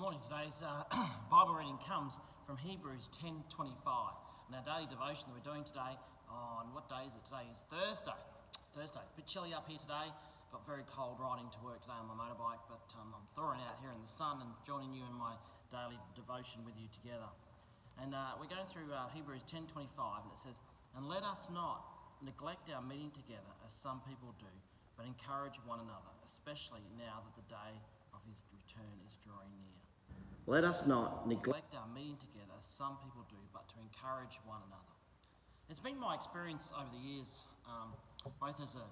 Morning. Today's Bible reading comes from Hebrews 10:25. And our daily devotion that we're doing today on, what day is it? Today is Thursday. It's a bit chilly up here today. Got very cold riding to work today on my motorbike, but I'm thawing out here in the sun and joining you in my daily devotion with you together. And we're going through Hebrews 10:25, and it says, "And let us not neglect our meeting together as some people do, but encourage one another, especially now that the day of his return is drawing near." Let us not neglect our meeting together as some people do, but to encourage one another. It's been my experience over the years, both as a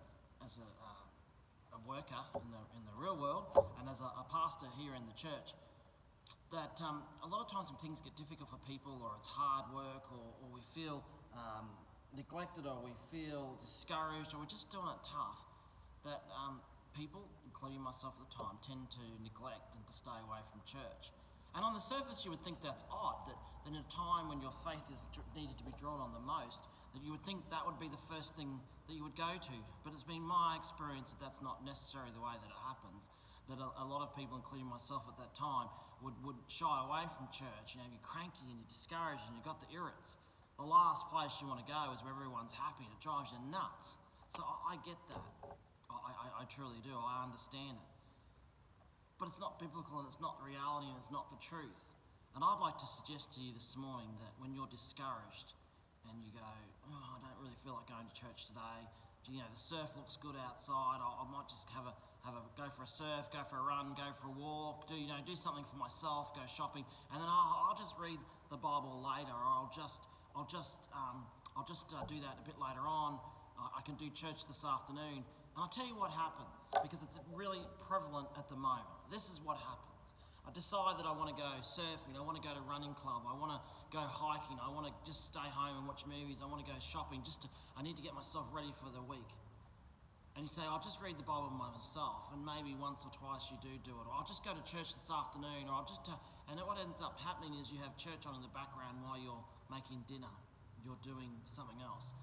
worker in the real world and as a pastor here in the church, that a lot of times when things get difficult for people, or it's hard work, or we feel neglected, or we feel discouraged, or we're just doing it tough, that people, including myself at the time, tend to neglect and to stay away from church. And on the surface you would think that's odd, that in a time when your faith is needed to be drawn on the most, that you would think that would be the first thing that you would go to. But it's been my experience that that's not necessarily the way that it happens, that a lot of people, including myself at that time, would shy away from church. You know, you're cranky and you're discouraged and you've got the irrits. The last place you want to go is where everyone's happy and it drives you nuts. So I get that. I truly do. I understand it. But it's not biblical, and it's not reality, and it's not the truth. And I'd like to suggest to you this morning that when you're discouraged and you go, "Oh, I don't really feel like going to church today. You know, the surf looks good outside. I might just have a go for a surf, go for a run, go for a walk, do something for myself, go shopping, and then I'll just read the Bible later, or I'll just do that a bit later on. I can do church this afternoon." And I'll tell you what happens, because it's really prevalent at the moment. This is what happens. I decide that I want to go surfing, I want to go to running club, I want to go hiking, I want to just stay home and watch movies, I want to go shopping, I need to get myself ready for the week. And you say, "I'll just read the Bible myself," and maybe once or twice you do it, or "I'll just go to church this afternoon," or and what ends up happening is you have church on in the background while you're making dinner, you're doing something else.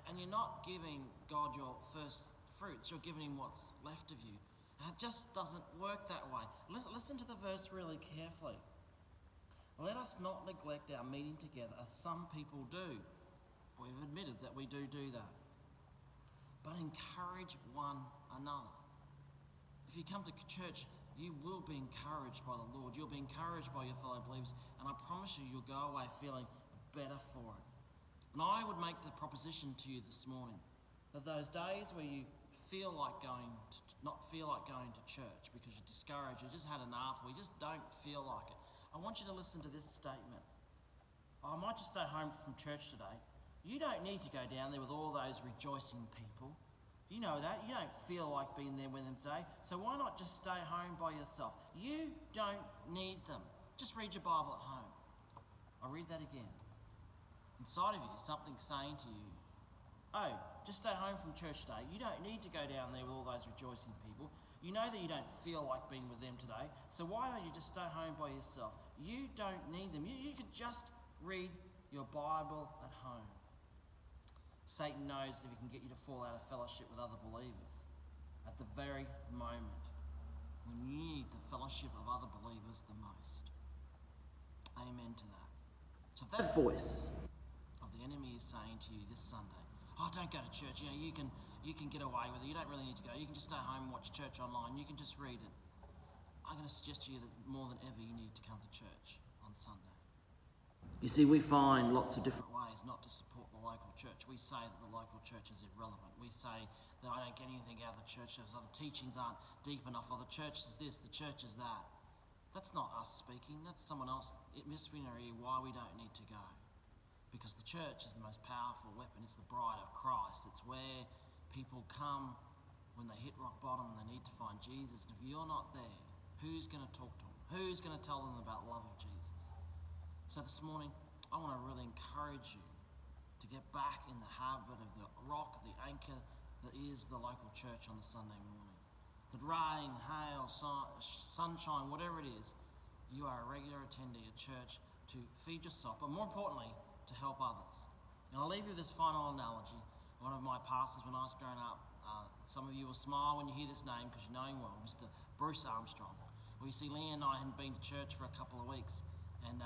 And you're not giving God your first fruits, you're giving him what's left of you. And it just doesn't work that way. Listen to the verse really carefully. "Let us not neglect our meeting together as some people do." We've admitted that we do that. "But encourage one another." If you come to church, you will be encouraged by the Lord. You'll be encouraged by your fellow believers. And I promise you'll go away feeling better for it. And I would make the proposition to you this morning that those days where you not feel like going to church because you're discouraged, you just had enough, or you just don't feel like it, I want you to listen to this statement. "I might just stay home from church today." You don't need to go down there with all those rejoicing people. You know that. You don't feel like being there with them today. So why not just stay home by yourself? You don't need them. Just read your Bible at home. I'll read that again. Inside of you, something's saying to you, "Oh, just stay home from church today. You don't need to go down there with all those rejoicing people. You know that you don't feel like being with them today, so why don't you just stay home by yourself? You don't need them. You can just read your Bible at home." Satan knows that if he can get you to fall out of fellowship with other believers at the very moment when you need the fellowship of other believers the most. Amen to that. So if that voice of the enemy is saying to you this Sunday, "Oh, don't go to church, you can get away with it, you don't really need to go, you can just stay home and watch church online, you can just read it," I'm going to suggest to you that more than ever you need to come to church on Sunday. You see, we find lots of different ways not to support the local church. We say that the local church is irrelevant. We say that I don't get anything out of the church, so the teachings aren't deep enough, or the church is this, the church is that. That's not us speaking, that's someone else whispering in our ear why we don't need to go. Because the church is the most powerful weapon. It's the bride of Christ. It's where people come when they hit rock bottom and they need to find Jesus. And if you're not there, who's going to talk to them? Who's going to tell them about the love of Jesus? So this morning, I want to really encourage you to get back in the habit of the rock, the anchor that is the local church on a Sunday morning. That rain, hail, sunshine, whatever it is, you are a regular attendee at church to feed yourself, but more importantly, to help others. And I'll leave you with this final analogy. One of my pastors when I was growing up, some of you will smile when you hear this name because you know him well, Mr. Bruce Armstrong. Well, you see, Leanne and I hadn't been to church for a couple of weeks, and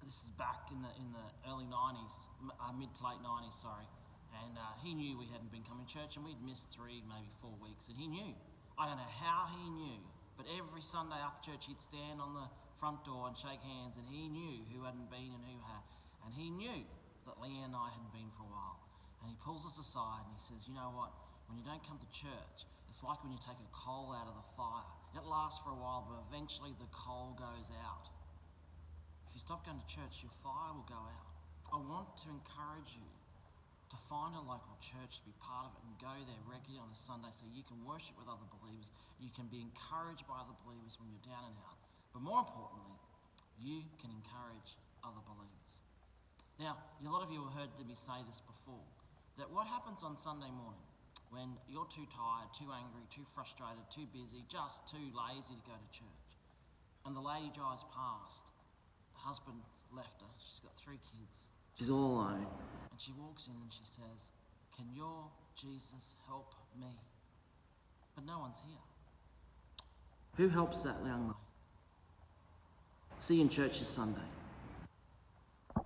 this is back in the early 90s, mid to late 90s, sorry. And he knew we hadn't been coming to church, and we'd missed 3, maybe 4 weeks, and he knew. I don't know how he knew, but every Sunday after church he'd stand on the front door and shake hands, and he knew who hadn't been and who had. And he knew that Leanne and I hadn't been for a while. And he pulls us aside and he says, you know what, when you don't come to church, it's like when you take a coal out of the fire. It lasts for a while, but eventually the coal goes out. If you stop going to church, your fire will go out. I want to encourage you to find a local church, to be part of it, and go there regularly on a Sunday so you can worship with other believers. You can be encouraged by other believers when you're down and out. But more importantly, you can encourage other believers. Now, a lot of you have heard me say this before, that what happens on Sunday morning when you're too tired, too angry, too frustrated, too busy, just too lazy to go to church, and the lady drives past, the husband left her, she's got 3 kids, she's all alone, and she walks in and she says, can your Jesus help me? But no one's here. Who helps that young lady? See you in church this Sunday.